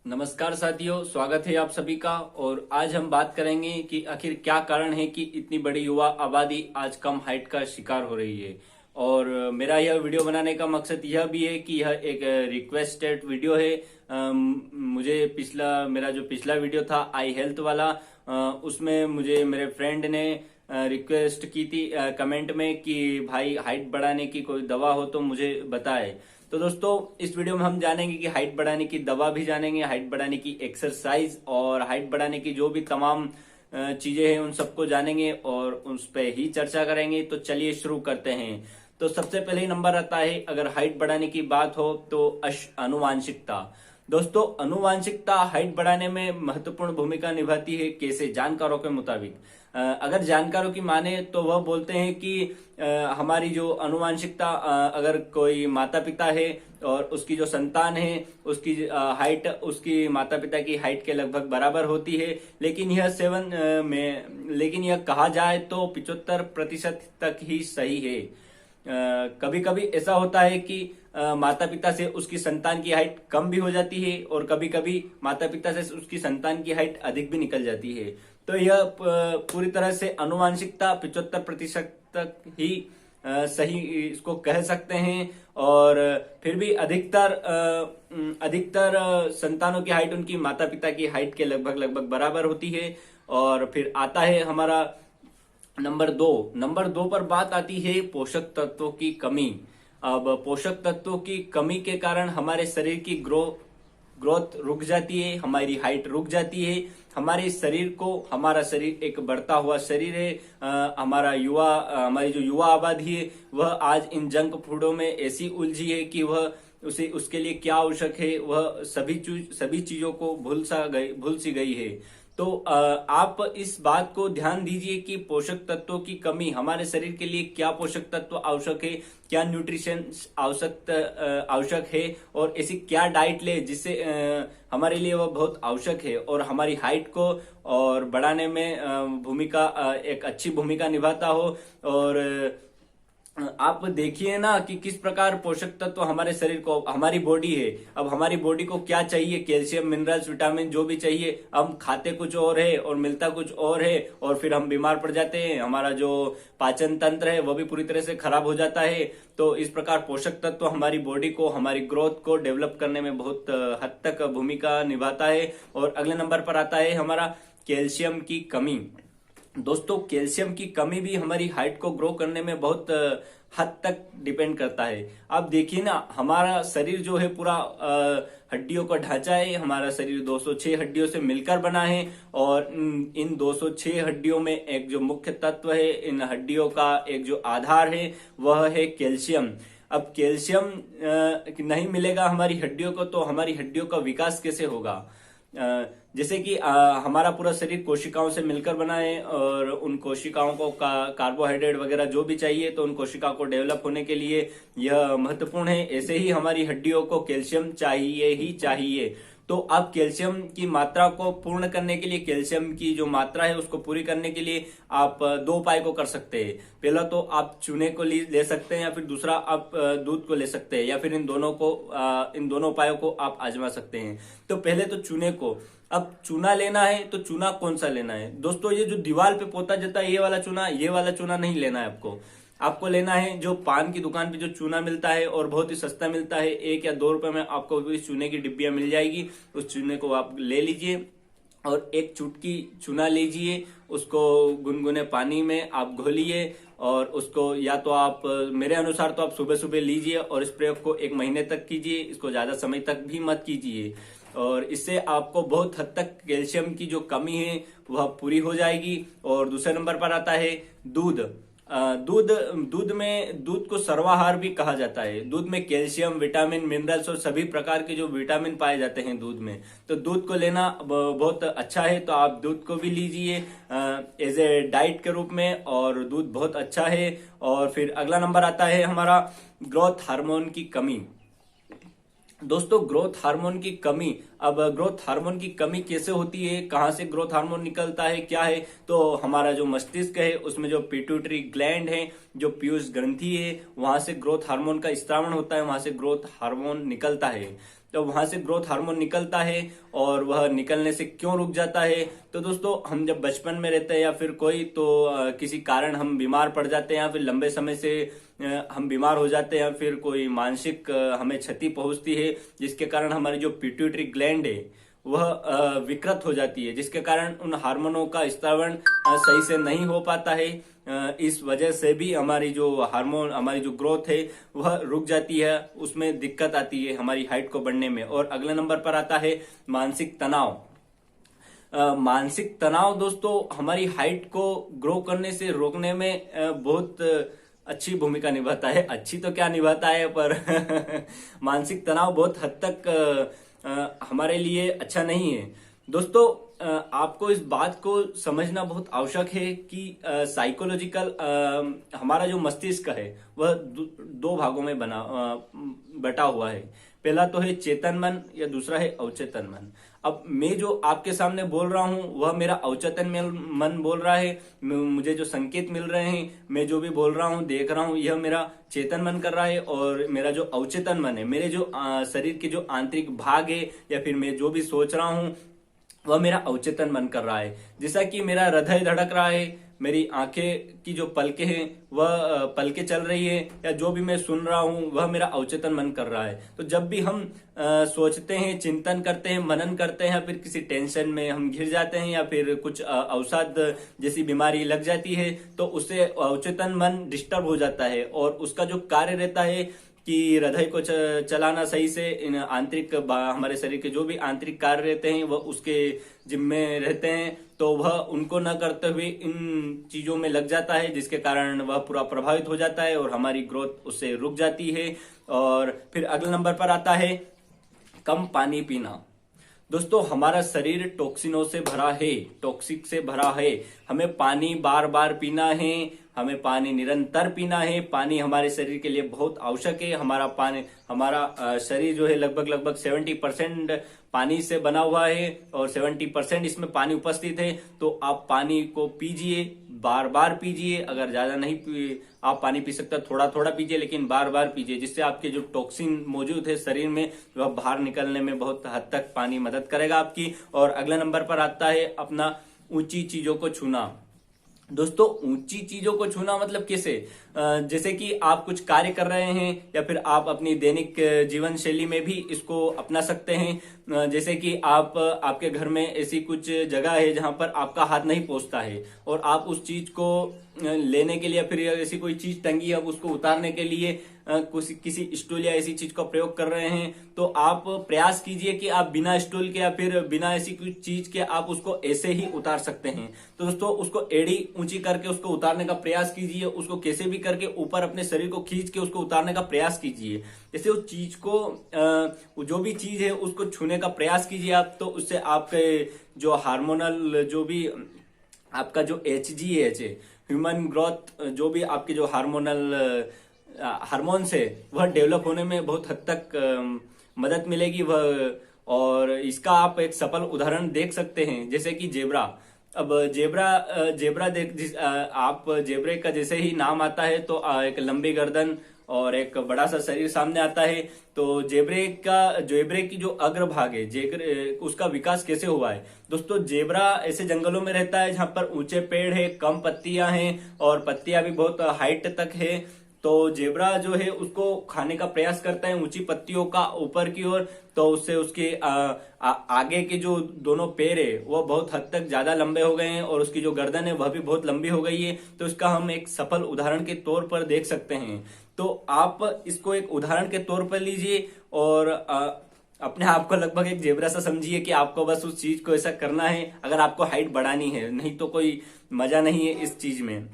नमस्कार साथियों, स्वागत है आप सभी का। और आज हम बात करेंगे कि आखिर क्या कारण है कि इतनी बड़ी युवा आबादी आज कम हाइट का शिकार हो रही है। और मेरा यह वीडियो बनाने का मकसद यह भी है कि यह एक रिक्वेस्टेड वीडियो है। मुझे मेरा जो पिछला वीडियो था आई हेल्थ वाला, उसमें मुझे मेरे फ्रेंड ने रिक्वेस्ट की थी कमेंट में कि भाई हाइट बढ़ाने की कोई दवा हो तो मुझे बताए। तो दोस्तों, इस वीडियो में हम जानेंगे कि हाइट बढ़ाने की दवा भी जानेंगे, हाइट बढ़ाने की एक्सरसाइज और हाइट बढ़ाने की जो भी तमाम चीजें हैं उन सबको जानेंगे और उस पर ही चर्चा करेंगे। तो चलिए शुरू करते हैं। तो सबसे पहले ही नंबर आता है, अगर हाइट बढ़ाने की बात हो तो अनुवांशिकता। दोस्तों, अनुवांशिकता हाइट बढ़ाने में महत्वपूर्ण भूमिका निभाती है। कैसे? जानकारों के मुताबिक, अगर जानकारों की माने तो वह बोलते हैं कि हमारी जो अनुवांशिकता, अगर कोई माता पिता है और उसकी जो संतान है उसकी हाइट उसकी माता पिता की हाइट के लगभग बराबर होती है, लेकिन यह कहा जाए तो 75% तक ही सही है। कभी कभी ऐसा होता है कि माता पिता से उसकी संतान की हाइट कम भी हो जाती है और कभी कभी माता पिता से उसकी संतान की हाइट अधिक भी निकल जाती है। तो यह पूरी तरह से अनुवांशिकता 75% तक ही सही इसको कह सकते हैं। और फिर भी अधिकतर संतानों की हाइट उनकी माता पिता की हाइट के लगभग लगभग बराबर होती है। और फिर आता है हमारा नंबर दो पर बात आती है पोषक तत्वों की कमी। अब पोषक तत्वों की कमी के कारण हमारे शरीर की ग्रोथ रुक जाती है, हमारी हाइट रुक जाती है। हमारा शरीर एक बढ़ता हुआ शरीर है। हमारी जो युवा आबादी है वह आज इन जंक फूडों में ऐसी उलझी है कि वह उसके लिए क्या आवश्यक है वह सभी चीजों को भूल सी गई है। तो आप इस बात को ध्यान दीजिए कि पोषक तत्वों की कमी, हमारे शरीर के लिए क्या पोषक तत्व आवश्यक है, क्या न्यूट्रिशन आवश्यक है और ऐसी क्या डाइट ले जिससे हमारे लिए वह बहुत आवश्यक है और हमारी हाइट को और बढ़ाने में एक अच्छी भूमिका निभाता हो। और आप देखिए ना कि किस प्रकार पोषक तत्व हमारे शरीर को, हमारी बॉडी है, अब हमारी बॉडी को क्या चाहिए, कैल्शियम, मिनरल्स, विटामिन जो भी चाहिए, हम खाते कुछ और है और मिलता कुछ और है और फिर हम बीमार पड़ जाते हैं। हमारा जो पाचन तंत्र है वह भी पूरी तरह से खराब हो जाता है। तो इस प्रकार पोषक तत्व हमारी बॉडी को, हमारी ग्रोथ को डेवलप करने में बहुत हद तक भूमिका निभाता है। और अगले नंबर पर आता है हमारा कैल्शियम की कमी। दोस्तों, कैल्शियम की कमी भी हमारी हाइट को ग्रो करने में बहुत हद तक डिपेंड करता है। आप देखिए ना, हमारा शरीर जो है पूरा हड्डियों का ढांचा है। हमारा शरीर 206 हड्डियों से मिलकर बना है और इन 206 हड्डियों में एक जो मुख्य तत्व है, इन हड्डियों का एक जो आधार है वह है कैल्शियम। अब कैल्शियम नहीं मिलेगा हमारी हड्डियों को तो हमारी हड्डियों का विकास कैसे होगा? जैसे कि हमारा पूरा शरीर कोशिकाओं से मिलकर बना है और उन कोशिकाओं को कार्बोहाइड्रेट वगैरह जो भी चाहिए, तो उन कोशिकाओं को डेवलप होने के लिए यह महत्वपूर्ण है। ऐसे ही हमारी हड्डियों को कैल्शियम चाहिए ही चाहिए। तो आप कैल्शियम की मात्रा को पूर्ण करने के लिए, कैल्शियम की जो मात्रा है उसको पूरी करने के लिए आप दो उपाय को कर सकते हैं। पहला तो आप चूने को ले सकते हैं या फिर दूसरा आप दूध को ले सकते हैं, या फिर इन दोनों उपायों को आप आजमा सकते हैं। तो पहले तो चूने को, अब चूना लेना है तो चूना कौन सा लेना है? दोस्तों, ये जो दीवार पे पोता जाता है ये वाला चूना नहीं लेना है आपको लेना है जो पान की दुकान पे जो चूना मिलता है और बहुत ही सस्ता मिलता है। 1 या 2 रुपए में आपको इस चूने की डिब्बियां मिल जाएगी। उस चूने को आप ले लीजिए और एक चुटकी चूना लीजिए, उसको गुनगुने पानी में आप घोलिए और उसको, या तो आप, मेरे अनुसार तो आप सुबह सुबह लीजिए और इस प्रयोग को 1 महीने तक कीजिए। इसको ज्यादा समय तक भी मत कीजिए और इससे आपको बहुत हद तक कैल्शियम की जो कमी है वह पूरी हो जाएगी। और दूसरे नंबर पर आता है दूध। दूध को सर्वाहार भी कहा जाता है। दूध में कैल्शियम, विटामिन, मिनरल्स और सभी प्रकार के जो विटामिन पाए जाते हैं दूध में। तो दूध को लेना बहुत अच्छा है, तो आप दूध को भी लीजिए एज ए डाइट के रूप में, और दूध बहुत अच्छा है। और फिर अगला नंबर आता है हमारा ग्रोथ हार्मोन की कमी। दोस्तों, ग्रोथ हार्मोन की कमी, अब ग्रोथ हार्मोन की कमी कैसे होती है, कहां से ग्रोथ हार्मोन निकलता है, क्या है? तो हमारा जो मस्तिष्क है उसमें जो पिट्यूटरी ग्लैंड है, जो पीयूष ग्रंथि है, वहां से ग्रोथ हार्मोन का स्त्रावण होता है, वहां से ग्रोथ हार्मोन निकलता है। तो वहां से ग्रोथ हार्मोन निकलता है, और वह निकलने से क्यों रुक जाता है? तो दोस्तों, हम जब बचपन में रहते हैं या फिर कोई तो किसी कारण हम बीमार पड़ जाते हैं, या फिर लंबे समय से हम बीमार हो जाते हैं, या फिर कोई मानसिक हमें क्षति पहुंचती है, जिसके कारण हमारी जो पिट्यूटरी ग्लैंड है वह विकृत हो जाती है, जिसके कारण उन हार्मोनों का स्त्रावण सही से नहीं हो पाता है। इस वजह से भी हमारी जो हार्मोन, हमारी जो ग्रोथ है वह रुक जाती है, उसमें दिक्कत आती है हमारी हाइट को बढ़ने में। और अगले नंबर पर आता है मानसिक तनाव। मानसिक तनाव दोस्तों हमारी हाइट को ग्रो करने से रोकने में बहुत अच्छी भूमिका निभाता है। अच्छी तो क्या निभाता है, पर मानसिक तनाव बहुत हद तक हमारे लिए अच्छा नहीं है। दोस्तों, आपको इस बात को समझना बहुत आवश्यक है कि साइकोलॉजिकल हमारा जो मस्तिष्क है वह दो भागों में बटा हुआ है। पहला तो है चेतन मन, या दूसरा है अवचेतन मन। अब मैं जो आपके सामने बोल रहा हूं वह मेरा अवचेतन मन बोल रहा है, मुझे जो संकेत मिल रहे हैं, मैं जो भी बोल रहा हूं, देख रहा हूं, यह मेरा चेतन मन कर रहा है। और मेरा जो अवचेतन मन है, मेरे जो शरीर के जो आंतरिक भाग है, या फिर मैं जो भी सोच रहा हूं वह मेरा अवचेतन मन कर रहा है। जैसा कि मेरा हृदय धड़क रहा है, मेरी आंखें की जो पलकें हैं वह पलकें चल रही है, या जो भी मैं सुन रहा हूं वह मेरा अवचेतन मन कर रहा है। तो जब भी हम सोचते हैं, चिंतन करते हैं, मनन करते हैं, या फिर किसी टेंशन में हम घिर जाते हैं, या फिर कुछ अवसाद जैसी बीमारी लग जाती है, तो उससे अवचेतन मन डिस्टर्ब हो जाता है, और उसका जो कार्य रहता है कि हृदय को चलाना सही से, इन आंतरिक हमारे शरीर के जो भी आंतरिक कार्य रहते हैं वह उसके जिम्मे रहते हैं, तो वह उनको न करते हुए इन चीजों में लग जाता है, जिसके कारण वह पूरा प्रभावित हो जाता है और हमारी ग्रोथ उससे रुक जाती है। और फिर अगले नंबर पर आता है कम पानी पीना। दोस्तों, हमारा शरीर टॉक्सिनों से भरा है, टॉक्सिक से भरा है। हमें पानी बार बार पीना है, हमें पानी निरंतर पीना है। पानी हमारे शरीर के लिए बहुत आवश्यक है। हमारा शरीर जो है लगभग 70% पानी से बना हुआ है, और 70% इसमें पानी उपस्थित है। तो आप पानी को पीजिए, बार बार पीजिए। अगर ज्यादा नहीं आप पानी पी सकते, थोड़ा थोड़ा पीजिए, लेकिन बार बार पीजिए, जिससे आपके जो टॉक्सिन मौजूद है शरीर में वह बाहर निकलने में बहुत हद तक पानी मदद करेगा आपकी। और अगले नंबर पर आता है अपना ऊंची चीजों को छूना। दोस्तों, ऊंची चीजों को छूना मतलब कैसे? जैसे कि आप कुछ कार्य कर रहे हैं, या फिर आप अपनी दैनिक जीवन शैली में भी इसको अपना सकते हैं। जैसे कि आपके घर में ऐसी कुछ जगह है जहां पर आपका हाथ नहीं पहुंचता है, और आप उस चीज को लेने के लिए, फिर ऐसी कोई चीज टंगी है, अब उसको उतारने के लिए किसी स्टूल या ऐसी चीज का प्रयोग कर रहे हैं, तो आप प्रयास कीजिए कि आप बिना स्टूल के या फिर बिना ऐसी कुछ चीज के आप उसको ऐसे ही उतार सकते हैं। तो दोस्तों, उसको एड़ी ऊंची करके उसको उतारने का प्रयास कीजिए। उसको कैसे भी करके ऊपर अपने शरीर को खींच के उसको उतारने का प्रयास कीजिए। जैसे उस चीज को, जो भी चीज है उसको छूने का प्रयास कीजिए आप, तो उससे आपके जो हार्मोनल, जो भी आपका जो HGH है, ह्यूमन ग्रोथ, जो भी आपके जो हार्मोन्स है वह डेवलप होने में बहुत हद तक मदद मिलेगी वह। और इसका आप एक सफल उदाहरण देख सकते हैं, जैसे कि जेब्रा। अब जेब्रा आप जेब्रे का जैसे ही नाम आता है तो एक लंबी गर्दन और एक बड़ा सा शरीर सामने आता है। तो जेब्रे की जो अग्रभाग है, उसका विकास कैसे हुआ है? दोस्तों, जेब्रा ऐसे जंगलों में रहता है जहां पर ऊंचे पेड़ है, कम पत्तियां हैं, और पत्तियां भी बहुत हाइट तक है। तो जेब्रा जो है उसको खाने का प्रयास करता है ऊंची पत्तियों का ऊपर की ओर, तो उससे उसके आगे के जो दोनों पैर है वो बहुत हद तक ज्यादा लंबे हो गए हैं, और उसकी जो गर्दन है वह भी बहुत लंबी हो गई है। तो इसका हम एक सफल उदाहरण के तौर पर देख सकते हैं। तो आप इसको एक उदाहरण के तौर पर लीजिए, और अपने आप को लगभग एक जेब्रा सा समझिए कि आपको बस उस चीज को ऐसा करना है अगर आपको हाइट बढ़ानी है, नहीं तो कोई मजा नहीं है इस चीज में।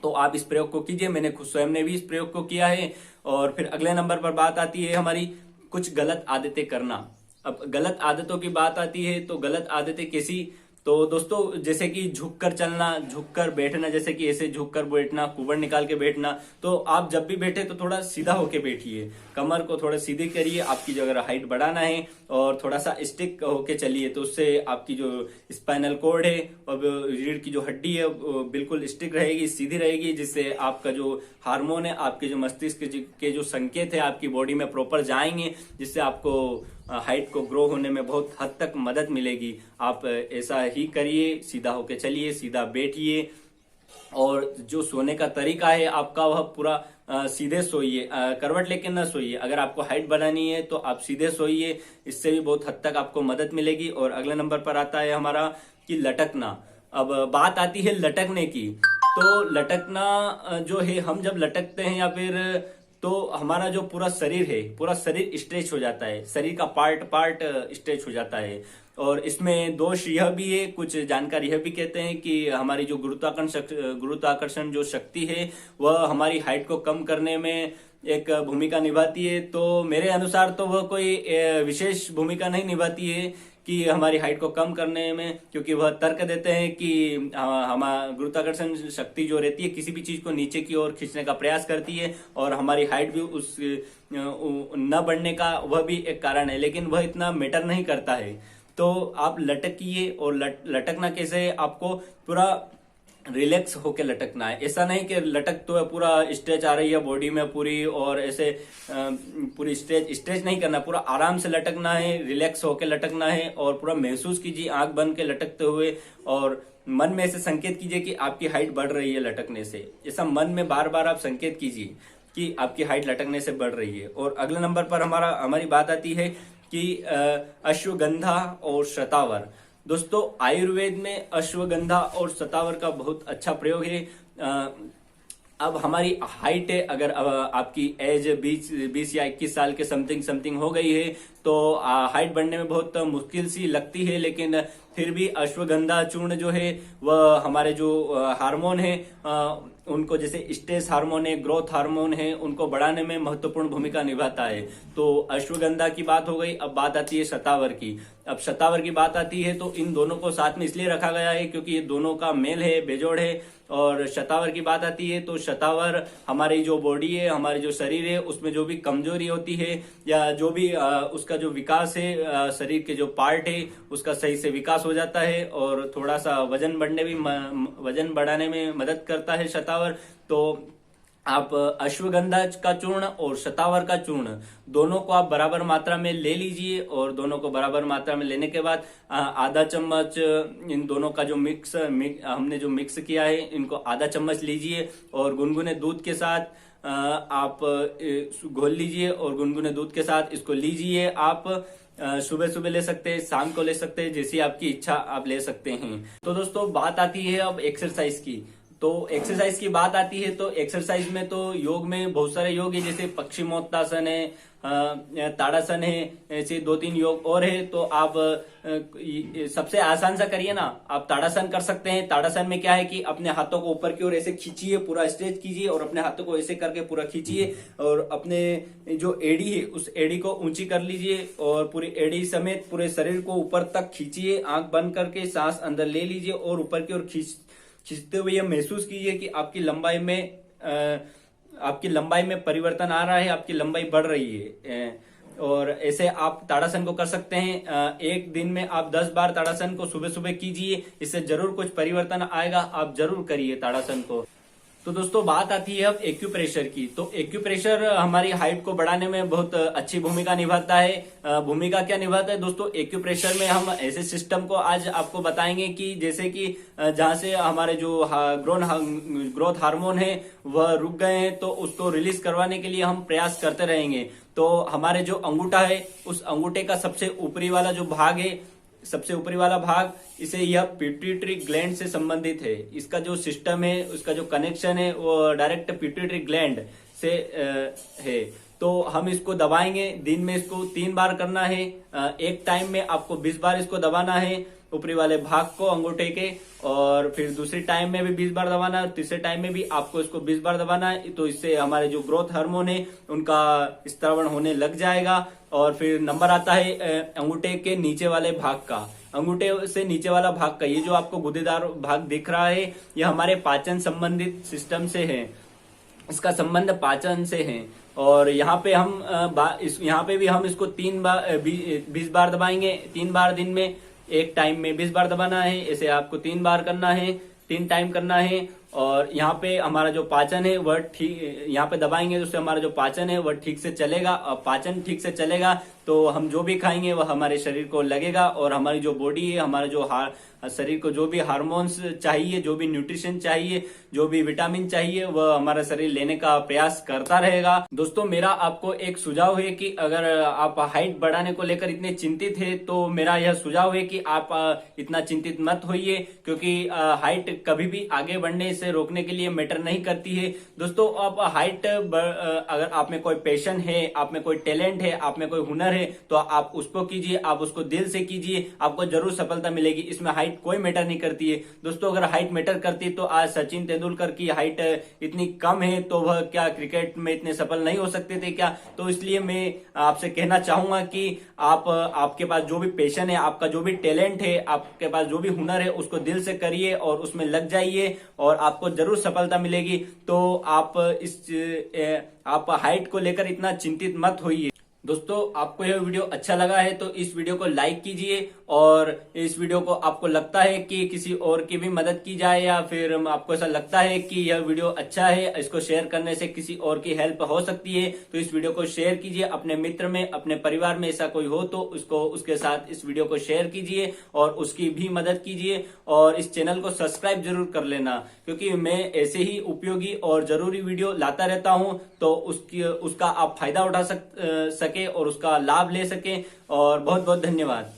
तो आप इस प्रयोग को कीजिए, मैंने खुद स्वयं ने भी इस प्रयोग को किया है। और फिर अगले नंबर पर बात आती है हमारी कुछ गलत आदतें करना। अब गलत आदतों की बात आती है तो गलत आदतें कैसी? तो दोस्तों, जैसे कि झुककर चलना, झुककर बैठना, जैसे कि ऐसे झुककर बैठना, कुबड़ निकाल के बैठना। तो आप जब भी बैठे तो थोड़ा सीधा होके बैठिए, कमर को थोड़ा सीधी करिए, आपकी जो अगर हाइट बढ़ाना है, और थोड़ा सा स्टिक होके चलिए, तो उससे आपकी जो स्पाइनल कॉर्ड है और रीढ़ की जो हड्डी है वो बिल्कुल स्टिक रहेगी, सीधी रहेगी, जिससे आपका जो हार्मोन है, आपके जो मस्तिष्क के जो संकेत है आपकी बॉडी में प्रॉपर जाएंगे, जिससे आपको हाइट को ग्रो होने में बहुत हद तक मदद मिलेगी। आप ऐसा ही करिए, सीधा होके चलिए, सीधा बैठिए, और जो सोने का तरीका है आपका वह पूरा सीधे सोइए, करवट लेके न सोइए। अगर आपको हाइट बढ़ानी है तो आप सीधे सोइए, इससे भी बहुत हद तक आपको मदद मिलेगी। और अगले नंबर पर आता है हमारा कि लटकना। अब बात आती है लटकने की, तो लटकना जो है, हम जब लटकते हैं या फिर तो हमारा जो पूरा शरीर स्ट्रेच हो जाता है, शरीर का पार्ट पार्ट स्ट्रेच हो जाता है। और इसमें दोष यह भी है, कुछ जानकार यह भी कहते हैं कि हमारी जो गुरुत्वाकर्षण जो शक्ति है वह हमारी हाइट को कम करने में एक भूमिका निभाती है। तो मेरे अनुसार तो वह कोई विशेष भूमिका नहीं निभाती है कि हमारी हाइट को कम करने में, क्योंकि वह तर्क देते हैं कि हमारा गुरुत्वाकर्षण शक्ति जो रहती है किसी भी चीज को नीचे की ओर खींचने का प्रयास करती है, और हमारी हाइट भी उस न बढ़ने का वह भी एक कारण है, लेकिन वह इतना मैटर नहीं करता है। तो आप लटकिए, और लटकना कैसे, आपको पूरा रिलैक्स होके लटकना है। ऐसा नहीं कि लटक तो पूरा स्ट्रेच आ रही है बॉडी में पूरी, और ऐसे पूरी स्ट्रेच नहीं करना, पूरा आराम से लटकना है, रिलैक्स होके लटकना है। और पूरा महसूस कीजिए आंख बंद के लटकते हुए, और मन में ऐसे संकेत कीजिए कि आपकी हाइट बढ़ रही है लटकने से। ऐसा मन में बार बार आप संकेत कीजिए कि आपकी हाइट लटकने से बढ़ रही है। और अगले नंबर पर हमारी बात आती है कि अश्वगंधा और शतावर। दोस्तों, आयुर्वेद में अश्वगंधा और शतावर का बहुत अच्छा प्रयोग है। अब हमारी हाइट है, अगर आपकी एज 20 या 21 साल के समथिंग हो गई है, तो हाइट बढ़ने में बहुत मुश्किल सी लगती है, लेकिन फिर भी अश्वगंधा चूर्ण जो है वह हमारे जो हार्मोन है उनको, जैसे स्ट्रेस हार्मोन है, ग्रोथ हार्मोन है, उनको बढ़ाने में महत्वपूर्ण भूमिका निभाता है। तो अश्वगंधा की बात हो गई। अब बात आती है शतावर की। अब शतावर की बात आती है तो इन दोनों को साथ में इसलिए रखा गया है क्योंकि ये दोनों का मेल है, बेजोड़ है। और शतावर की बात आती है तो शतावर हमारी जो बॉडी है, हमारे जो शरीर है, उसमें जो भी कमजोरी होती है या जो भी उसका जो विकास है, शरीर के जो पार्ट है उसका सही से विकास हो जाता है, और थोड़ा सा वजन बढ़ाने में मदद करता है शतावर। तो आप अश्वगंधा का चूर्ण और शतावर का चूर्ण दोनों को आप बराबर मात्रा में ले लीजिए, और दोनों को बराबर मात्रा में लेने के बाद आधा चम्मच इन दोनों का जो हमने जो मिक्स किया है, इनको आधा चम्मच लीजिए और गुनगुने दूध के साथ आप घोल लीजिए, और गुनगुने दूध के साथ इसको लीजिए। आप सुबह सुबह ले सकते हैं, शाम को ले सकते हैं, जैसी आपकी इच्छा आप ले सकते हैं। तो दोस्तों, बात आती है अब एक्सरसाइज की। तो एक्सरसाइज की बात आती है तो एक्सरसाइज में तो योग में बहुत सारे योग है, जैसे पश्चिमोत्तासन है, ताड़ासन है, ऐसे 2-3 योग और है। तो आप सबसे आसान सा करिए ना, आप ताड़ासन कर सकते हैं। ताड़ासन में क्या है कि अपने हाथों को ऊपर की ओर ऐसे खींचिए, पूरा स्ट्रेच कीजिए, और अपने हाथों को ऐसे करके पूरा खींचिए, और अपने जो एड़ी है उस एड़ी को ऊंची कर लीजिए, और पूरी एड़ी समेत पूरे शरीर को ऊपर तक खींचिए। आंख बंद करके सांस अंदर ले लीजिए, और ऊपर की ओर खींचते हुए यह महसूस कीजिए कि आपकी लंबाई में परिवर्तन आ रहा है, आपकी लंबाई बढ़ रही है। और ऐसे आप ताड़ासन को कर सकते हैं। एक दिन में आप 10 बार ताड़ासन को सुबह सुबह कीजिए, इससे जरूर कुछ परिवर्तन आएगा। आप जरूर करिए ताड़ासन को। तो दोस्तों, बात आती है अब एक्यूप्रेशर की। तो एक्यूप्रेशर हमारी हाइट को बढ़ाने में बहुत अच्छी भूमिका निभाता है। भूमिका क्या निभाता है दोस्तों? एक्यूप्रेशर में हम ऐसे सिस्टम को आज आपको बताएंगे कि जैसे कि जहां से हमारे जो ग्रोथ हार्मोन है वह रुक गए हैं, तो उसको रिलीज करवाने के लिए हम प्रयास करते रहेंगे। तो हमारे जो अंगूठा है, उस अंगूठे का सबसे ऊपरी वाला जो भाग है, सबसे ऊपरी वाला भाग, इसे यह पिट्यूटरी ग्लैंड से संबंधित है। इसका जो सिस्टम है, उसका जो कनेक्शन है वो डायरेक्ट पिट्यूटरी ग्लैंड से है। तो हम इसको दबाएंगे। दिन में इसको 3 बार करना है। एक टाइम में आपको 20 बार इसको दबाना है, ऊपरी वाले भाग को अंगूठे के, और फिर दूसरी टाइम में भी 20 बार दबाना है, तीसरे टाइम में भी आपको इसको 20 बार दबाना है। तो इससे हमारे जो ग्रोथ हार्मोन है उनका स्त्रावण होने लग जाएगा। और फिर नंबर आता है अंगूठे के नीचे वाले भाग का। अंगूठे से नीचे वाला भाग का, ये जो आपको गुदेदार भाग दिख रहा है, ये हमारे पाचन संबंधित सिस्टम से है। इसका संबंध पाचन से है। और यहाँ पे भी हम इसको 20 बार दबाएंगे। 3 बार दिन में, एक टाइम में 20 बार दबाना है। ऐसे आपको 3 बार करना है, 3 टाइम करना है। और यहाँ पे हमारा जो पाचन है वह ठीक, यहाँ पे दबाएंगे तो उससे हमारा जो पाचन है वह ठीक से चलेगा। और पाचन ठीक से चलेगा तो हम जो भी खाएंगे वह हमारे शरीर को लगेगा और हमारी जो बॉडी है, हमारा जो शरीर को जो भी हार्मोन्स चाहिए, जो भी न्यूट्रिशन चाहिए, जो भी विटामिन चाहिए, वह हमारा शरीर लेने का प्रयास करता रहेगा। दोस्तों, मेरा आपको एक सुझाव है कि अगर आप हाइट बढ़ाने को लेकर इतने चिंतित है तो मेरा यह सुझाव है कि आप इतना चिंतित मत होइए, क्योंकि हाइट कभी भी आगे बढ़ने से रोकने के लिए मैटर नहीं करती है। दोस्तों, आप हाइट अगर आप में कोई पैशन है, आप में कोई टैलेंट है, आप में कोई हुनर है, तो आप उसको कीजिए, आप उसको दिल से कीजिए, आपको जरूर सफलता मिलेगी। इसमें हाइट कोई मैटर नहीं करती है। दोस्तों, अगर हाइट मैटर करती तो आज सचिन तेंदुलकर की हाइट इतनी कम है तो वह क्या क्रिकेट में इतने सफल नहीं हो सकते थे क्या? तो इसलिए मैं आपसे कहना चाहूंगा कि आपके पास जो भी पैशन है, आपका जो भी टैलेंट है, आपके पास जो भी हुनर है, उसको दिल से करिए और उसमें लग जाइए और आपको जरूर सफलता मिलेगी। तो आप हाइट को लेकर इतना चिंतित मत होइए। दोस्तों, आपको यह वीडियो अच्छा लगा है तो इस वीडियो को लाइक कीजिए, और इस वीडियो को आपको लगता है कि किसी और की भी मदद की जाए, या फिर आपको ऐसा लगता है कि यह वीडियो अच्छा है, इसको शेयर करने से किसी और की हेल्प हो सकती है, तो इस वीडियो को शेयर कीजिए। अपने मित्र में, अपने परिवार में ऐसा कोई हो तो उसके साथ इस वीडियो को शेयर कीजिए और उसकी भी मदद कीजिए। और इस चैनल को सब्सक्राइब जरूर कर लेना, क्योंकि मैं ऐसे ही उपयोगी और जरूरी वीडियो लाता रहता हूं, तो उसका आप फायदा उठा सके और उसका लाभ ले सके। और बहुत बहुत धन्यवाद।